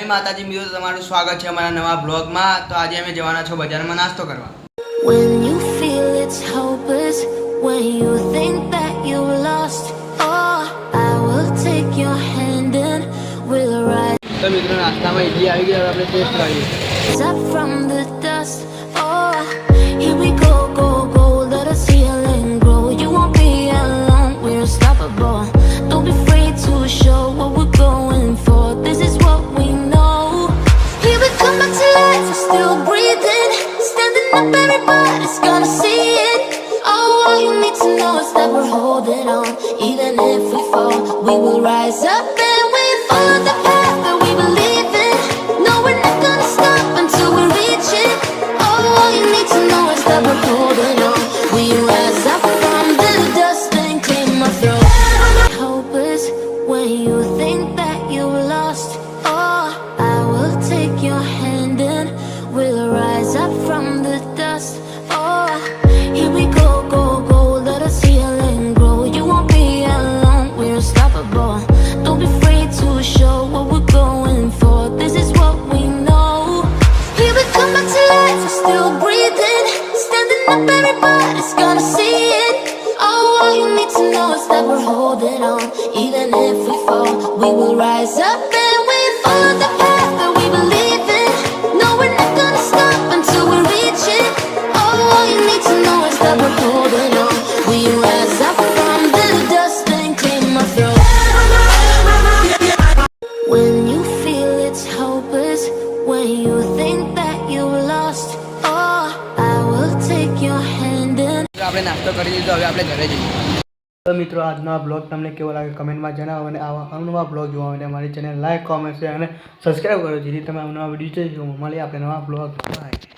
જય માતાજી મિત્રો, તમારું સ્વાગત છે અમારા નવા બ્લોગમાં। તો આજે અમે જવાના છો બજારમાં નાસ્તો કરવા। When you feel it's hopeless, when you think that you've lost, oh, I will take your hand and we'll rise તો મિત્રો નાસ્તામાં ઇડલી આવી ગઈ, હવે આપણે ટેસ્ટ કરીએ। up from the dust. Oh, here we go, go, go, let us heal and grow. You won't be alone, we're unstoppable. Don't be afraid to show what we're going for. This is what we know. Here we come back to life, we're still breathing. Standing up, everybody's gonna see it. Oh, all you need to know is that we're holding on. Even if we fall, we will rise up and we follow the path that we believe in. No, we're not gonna stop until we reach it. Oh, all you need to know is that we're holding on. We rise up from the dust and clean my throat. Hopeless when you think that you've lost. Oh, I will take your hand and we'll rise up from the dust. Oh, here we go, go, go, let us heal and grow. You won't be alone, we're unstoppable. Don't be afraid to show what we're going for. This is what we know. Here we come back to life, we're still breathing. Standing up, everybody's gonna see it. Oh, all you need to know is that we're holding on. Even if we fall, we will rise up and we follow the path that we believe in. No, we're not gonna stop until we reach it. Oh, all you need to know is that we're holding on. We rise up from the dust and clean my throat. When you feel it's hopeless, when you think that you've lost, oh, I will take your hand and તો આપણે નાસ્તો કરી લીધો, હવે આપણે ઘરે જઈએ। તો મિત્રો આજનો આ બ્લોગ તમને કેવો લાગે કમેન્ટમાં જણાવો, અને આવા અવનવા બ્લોગ જોવા માટે અમારી ચેનલ લાઈક, કોમેન્ટ, શેર અને સબસ્ક્રાઈબ કરો, જેથી તમે અવનવા વિડીયો જોઈ શકો। મળીએ આપણે નવા બ્લોગ। બાય।